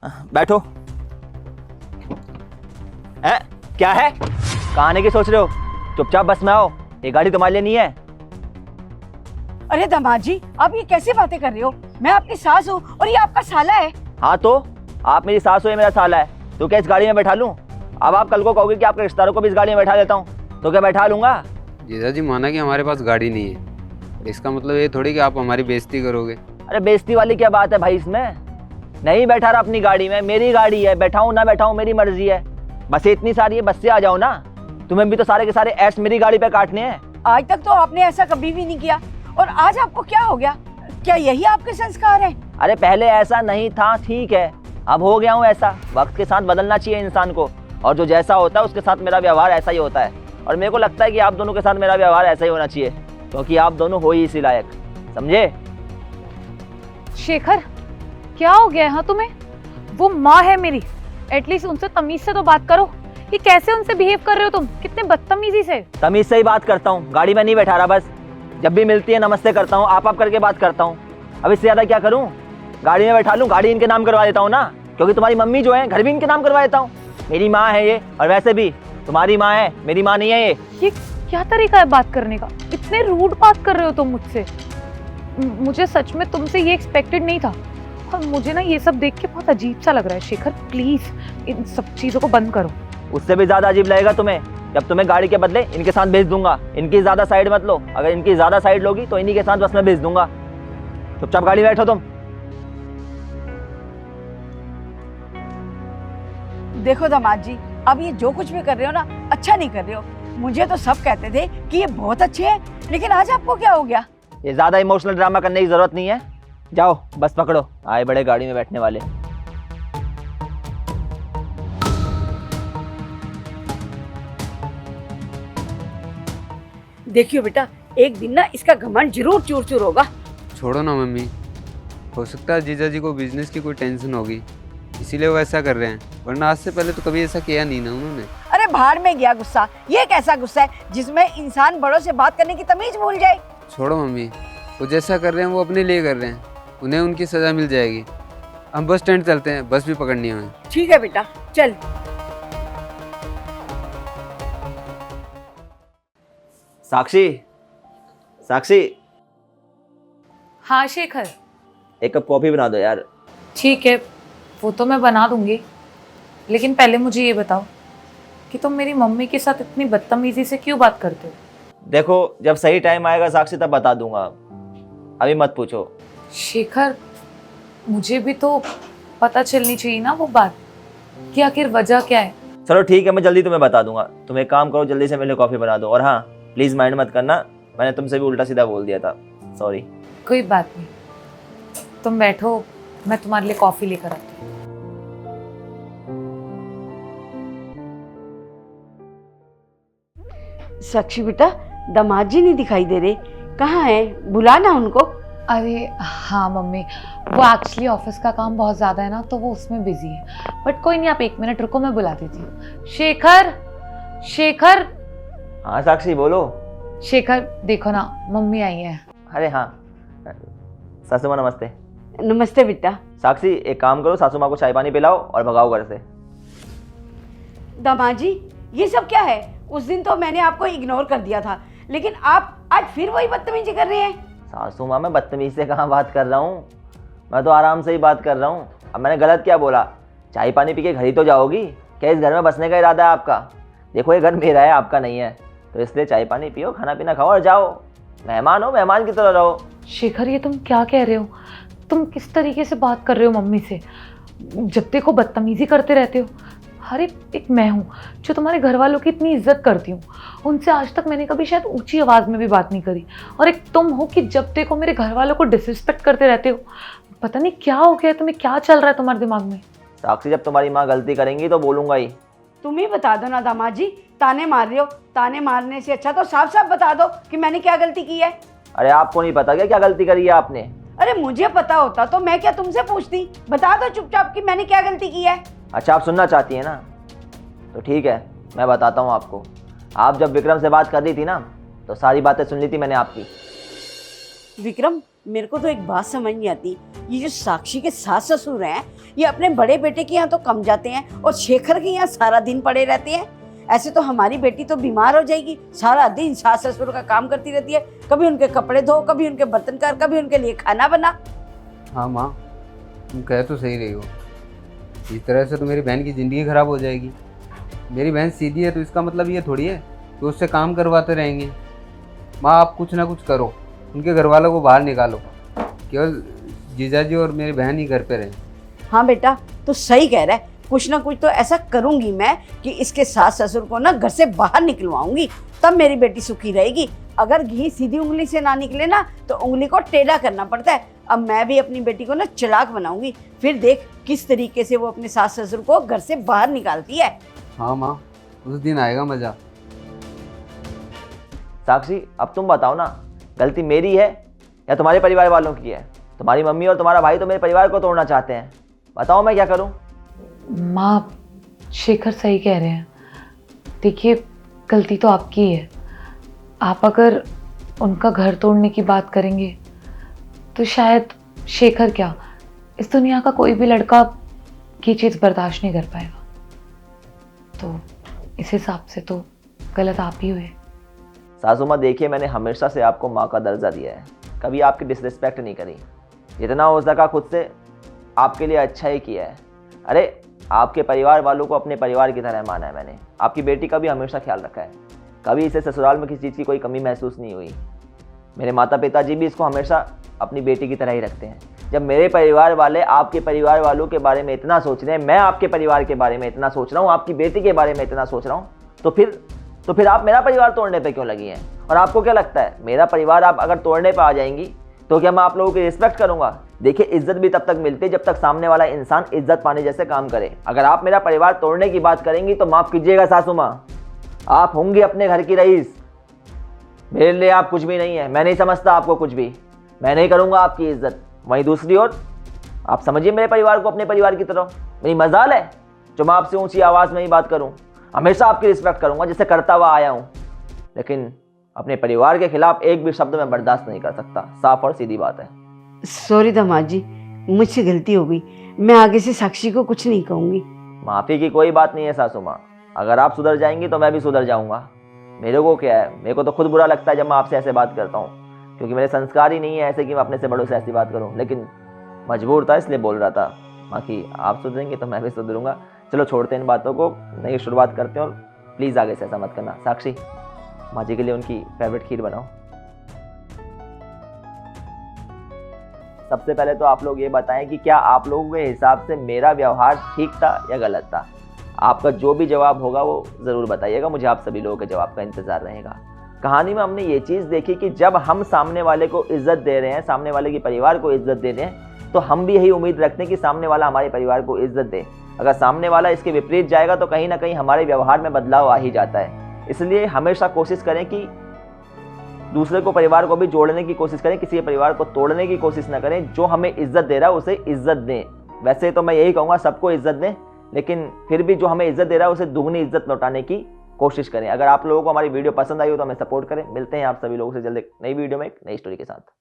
बैठो। है क्या है, कहाँ आने की सोच रहे हो? चुपचाप बस में आओ, ये गाड़ी तुम्हारे लिए नहीं है। अरे दामाद जी, आप ये कैसी बातें कर रहे हो? मैं आपकी सास हूँ और ये आपका साला है। हाँ तो आप मेरी सास हो, ये मेरा साला है, तो क्या इस गाड़ी में बैठा लूँ? अब आप कल को कहोगे कि आपके रिश्तेदारों को भी इस गाड़ी में बैठा देता हूँ, तो क्या बैठा लूंगा? जीजाजी माना कि हमारे पास गाड़ी नहीं है, इसका मतलब ये थोड़ी कि आप हमारी बेइज्जती करोगे। अरे बेइज्जती वाली क्या बात है भाई इसमें? नहीं बैठा रहा अपनी गाड़ी में, मेरी गाड़ी है, बैठाऊं ना बैठाऊं मेरी मर्जी है। बसें इतनी सारी है, बस से आ जाओ ना। तुम्हें भी तो सारे के सारे ऐश मेरी गाड़ी पे काटने हैं। आज तक तो आपने ऐसा कभी भी नहीं किया, और आज आपको क्या हो गया? क्या यही आपके संस्कार हैं? अरे पहले ऐसा नहीं था, ठीक है, अब हो गया हूँ ऐसा। वक्त के साथ बदलना चाहिए इंसान को, और जो जैसा होता है उसके साथ मेरा व्यवहार ऐसा ही होता है। और मेरे को लगता है कि आप दोनों के साथ मेरा व्यवहार ऐसा ही होना चाहिए, क्योंकि आप दोनों हो ही इसी लायक, समझे? शेखर, क्या हो गया है हाँ तुम्हें? वो माँ है मेरी, एटलीस्ट उनसे तमीज से तो बात करो। ये कैसे उनसे बिहेव कर रहे हो तुम, कितने बदतमीजी से। तमीज से ही बात करता हूँ, गाड़ी में नहीं बैठा रहा, बस जब भी मिलती है नमस्ते करता हूँ, आप करके बात करता हूँ। अब इससे ज्यादा क्या करूँ? गाड़ी में बैठा लूँ, गाड़ी इनके नाम करवा देता हूँ ना, क्योंकि तुम्हारी मम्मी जो है घर भी इनके नाम करवा देता हूँ। मेरी माँ है ये, और वैसे भी तुम्हारी माँ है, मेरी माँ नहीं है ये। क्या तरीका है बात करने का? इतने रूड बात कर रहे हो तुम मुझसे। मुझे सच में तुमसे ये एक्सपेक्टेड नहीं था, और मुझे ना ये सब देख के बहुत अजीब सा लग रहा है। शेखर प्लीज इन सब चीजों को बंद करो। उससे भी ज्यादा अजीब लगेगा तुम्हें जब तुम्हें गाड़ी के बदले इनके साथ भेज दूंगा। इनकी ज्यादा साइड मत लो, अगर इनकी ज्यादा साइड लोगी तो इन्हीं के साथ बस में भेज दूंगा। चुपचाप गाड़ी में बैठो तुम। देखो दामाद जी, अब ये जो कुछ भी कर रहे हो ना, अच्छा नहीं कर रहे हो। मुझे तो सब कहते थे कि ये बहुत अच्छे हैं, लेकिन आज आपको क्या हो गया? ये ज्यादा इमोशनल ड्रामा करने की जरूरत नहीं है, जाओ बस पकड़ो, आए बड़े गाड़ी में बैठने वाले। देखियो बेटा, एक दिन ना इसका घमंड जरूर चूर चूर होगा। छोड़ो ना मम्मी, हो सकता है जीजाजी को बिजनेस की कोई टेंशन होगी, इसीलिए वो ऐसा कर रहे हैं, वरना आज से पहले तो कभी ऐसा किया नहीं ना उन्होंने। अरे भाड़ में गया गुस्सा, ये कैसा गुस्सा है जिसमें इंसान बड़ों से बात करने की तमीज भूल जाए? छोड़ो मम्मी, वो जैसा कर रहे हैं वो अपने लिए कर रहे हैं, उन्हें उनकी सज़ा मिल जाएगी। हम बस स्टैंड चलते हैं, बस भी पकड़नी है हमें। ठीक है बेटा, चल। साक्षी, साक्षी, हाँ शेखर। एक कप कॉफी बना दो यार। ठीक है, वो तो मैं बना दूंगी, लेकिन पहले मुझे ये बताओ कि तुम मेरी मम्मी के साथ इतनी बदतमीजी से क्यों बात करते हो? देखो जब सही टाइम आएगा साक्षी तब बता दूंगा, अभी मत पूछो। शेखर, मुझे भी तो पता चलनी चाहिए ना वो बात, कि आखिर वजह क्या है। चलो ठीक है, मैं जल्दी तुम्हें बता दूंगा। तुम एक काम करो, जल्दी से मेरे लिए कॉफी बना दो, और हाँ प्लीज माइंड मत करना, मैंने तुमसे भी उल्टा सीधा बोल दिया था, सॉरी। कोई बात नहीं, तुम बैठो, मैं तुम्हारे लिए कॉफी लेकर आती हूँ। साक्षी बेटा, दामाद जी नहीं दिखाई दे रहे, कहाँ है? बुलाना उनको। अरे हाँ मम्मी, वो एक्चुअली ऑफिस का काम बहुत ज़्यादा है ना, तो वो उसमें बिजी है। बट कोई नहीं, आप 1 मिनट रुको, मैं बुला देती हूँ। शेखर, शेखर। हाँ साक्षी बोलो। शेखर देखो ना, मम्मी आई है। अरे हाँ, सासू माँ नमस्ते। नमस्ते बेटा। साक्षी एक काम करो, सासू माँ को चाय पानी पिलाओ और भगाओ घर से। दामाद जी, ये सब क्या है? उस दिन तो मैंने आपको इग्नोर कर दिया था, लेकिन आप आज फिर वही बदतमीजी कर रहे हैं। सासू माँ, मैं बदतमीज से कहाँ बात कर रहा हूँ, मैं तो आराम से ही बात कर रहा हूँ। अब मैंने गलत क्या बोला? चाय पानी पी के घर ही तो जाओगी, क्या इस घर में बसने का इरादा है आपका? देखो ये घर मेरा है, आपका नहीं है, तो इसलिए चाय पानी पियो, खाना पीना खाओ और जाओ। मेहमान हो, मेहमान की तरह रहो। शेखर, ये तुम क्या कह रहे हो? तुम किस तरीके से बात कर रहे हो मम्मी से? जब देखो बदतमीजी करते रहते हो। अरे एक मैं हूँ जो तुम्हारे घर वालों की इतनी इज्जत करती हूँ, उनसे आज तक मैंने कभी शायद ऊंची आवाज़ में भी बात नहीं करी, और एक तुम हो कि जब देखो मेरे घर वालों को डिसरिस्पेक्ट करते रहते हो। पता नहीं क्या हो गया तुम्हें, क्या चल रहा है तुम्हारे दिमाग में? साक्षी जब तुम्हारी माँ गलती करेंगी तो बोलूंगा ही। तुम ही बता दो ना दामाद जी, ताने मार रहे हो। ताने मारने से अच्छा तो साफ साफ बता दो कि मैंने क्या गलती की है। अरे आपको नहीं पता क्या गलती करी है आपने? अरे मुझे पता होता तो मैं क्या तुमसे पूछती? बता दो चुपचाप कि मैंने क्या गलती की है। अच्छा आप सुनना चाहती है ना, तो ठीक है मैं बताता हूँ आपको। आप जब विक्रम से बात कर रही थी ना, तो सारी बातें सुन ली थी मैंने आपकी। विक्रम, मेरे को तो एक बात समझ नहीं आती, ये जो साक्षी के सास ससुर हैं, ये अपने बड़े बेटे के यहाँ तो कम जाते हैं और शेखर के यहाँ सारा दिन पड़े रहते हैं। ऐसे तो हमारी बेटी तो बीमार हो जाएगी, सारा दिन सास ससुर का काम करती रहती है, कभी उनके कपड़े धो, कभी उनके बर्तन कर, कभी उनके लिए खाना बना। हाँ माँ, तुम कह तो सही रही हो। इस तरह से तो मेरी बहन की ज़िंदगी ख़राब हो जाएगी। मेरी बहन सीधी है तो इसका मतलब ये थोड़ी है कि उससे काम करवाते रहेंगे। माँ, आप कुछ ना कुछ करो, उनके घर वालों को बाहर निकालो, केवल जीजाजी और मेरी बहन ही घर पे रहें। हाँ बेटा, तू सही कह रहा है, कुछ ना कुछ तो ऐसा करूंगी मैं कि इसके सास ससुर को ना घर से बाहर निकलवाऊंगी, तब मेरी बेटी सुखी रहेगी। अगर घी सीधी उंगली से ना निकले ना तो उंगली को टेढ़ा करना पड़ता है। अब मैं भी अपनी बेटी को ना चालाक बनाऊंगी, फिर देख किस तरीके से वो अपने सास ससुर को घर से बाहर निकालती है। हाँ माँ, उस दिन आएगा मज़ा। साक्षी, अब तुम बताओ ना, गलती मेरी है या तुम्हारे परिवार वालों की है? तुम्हारी मम्मी और तुम्हारा भाई तो मेरे परिवार को तोड़ना चाहते हैं, बताओ मैं क्या करूं? माँ, शेखर सही कह रहे हैं। देखिए, गलती तो आपकी है। आप अगर उनका घर तोड़ने की बात करेंगे तो शायद शेखर क्या, इस दुनिया का कोई भी लड़का ये चीज़ बर्दाश्त नहीं कर पाएगा। तो इस हिसाब से तो गलत आप ही हुए। सासू माँ, देखिए, मैंने हमेशा से आपको माँ का दर्जा दिया है, कभी आपकी डिसरिस्पेक्ट नहीं करी। जितना हो सका खुद से आपके लिए अच्छा ही किया है। अरे, आपके परिवार वालों को अपने परिवार की तरह माना है मैंने। आपकी बेटी का भी हमेशा ख्याल रखा है, कभी इसे ससुराल में किसी चीज़ की कोई कमी महसूस नहीं हुई। मेरे माता पिताजी भी इसको हमेशा अपनी बेटी की तरह ही रखते हैं। जब मेरे परिवार वाले आपके परिवार वालों के बारे में इतना सोच रहे हैं, मैं आपके परिवार के बारे में इतना सोच रहा हूँ, आपकी बेटी के बारे में इतना सोच रहा हूँ, तो फिर आप मेरा परिवार तोड़ने पे क्यों लगी हैं? और आपको क्या लगता है, मेरा परिवार आप अगर तोड़ने पे आ जाएंगी तो क्या मैं आप लोगों की रिस्पेक्ट करूंगा? देखिए, इज्जत भी तब तक मिलती है जब तक सामने वाला इंसान इज्जत पाने जैसे काम करे। अगर आप मेरा परिवार तोड़ने की बात करेंगी तो माफ़ कीजिएगा सासू माँ, आप होंगी अपने घर की रईस, मेरे लिए आप कुछ भी नहीं है। मैं नहीं समझता आपको कुछ भी, मैं नहीं करूंगा आपकी इज्जत। वहीं दूसरी ओर आप समझिए मेरे परिवार को अपने परिवार की तरह। मेरी मजाल है जो मैं आपसे ऊंची आवाज़ में ही बात करूं, हमेशा आपकी रिस्पेक्ट करूंगा जैसे करता हुआ आया हूं, लेकिन अपने परिवार के खिलाफ एक भी शब्द मैं बर्दाश्त नहीं कर सकता। साफ और सीधी बात है। सॉरी दामाद जी, मुझसे गलती हो गई, मैं आगे से साक्षी को कुछ नहीं कहूँगी। माफ़ी की कोई बात नहीं है सासू माँ, अगर आप सुधर जाएंगी तो मैं भी सुधर जाऊंगा। मेरे को क्या है, मेरे को तो खुद बुरा लगता है जब मैं आपसे ऐसे बात करता हूँ, क्योंकि मेरे संस्कार ही नहीं है ऐसे कि मैं अपने से बड़ों से ऐसी बात करूँ, लेकिन मजबूर था इसलिए बोल रहा था। बाकी आप सुधरेंगे तो मैं भी सुधरूंगा। चलो छोड़ते हैं इन बातों को, नई शुरुआत करते हैं, और प्लीज़ आगे से ऐसा मत करना। साक्षी, माँ जी के लिए उनकी फेवरेट खीर बनाओ। सबसे पहले तो आप लोग ये बताएं कि क्या आप लोगों के हिसाब से मेरा व्यवहार ठीक था या गलत था? आपका जो भी जवाब होगा वो ज़रूर बताइएगा, मुझे आप सभी लोगों के जवाब का इंतज़ार रहेगा। कहानी में हमने ये चीज़ देखी कि जब हम सामने वाले को इज्जत दे रहे हैं, सामने वाले के परिवार को इज्जत दे रहे हैं, तो हम भी यही उम्मीद रखते हैं कि सामने वाला हमारे परिवार को इज्जत दे। अगर सामने वाला इसके विपरीत जाएगा तो कहीं ना कहीं हमारे व्यवहार में बदलाव आ ही जाता है। इसलिए हमेशा कोशिश करें कि दूसरे को, परिवार को भी जोड़ने की कोशिश करें, किसी के परिवार को तोड़ने की कोशिश ना करें। जो हमें इज्जत दे रहा है उसे इज्जत दें। वैसे तो मैं यही कहूँगा सबको इज्जत दें, लेकिन फिर भी जो हमें इज्जत दे रहा है उसे दुगनी इज्जत लौटाने की कोशिश करें। अगर आप लोगों को हमारी वीडियो पसंद आई हो तो हमें सपोर्ट करें। मिलते हैं आप सभी लोगों से जल्द एक नई वीडियो में एक नई स्टोरी के साथ।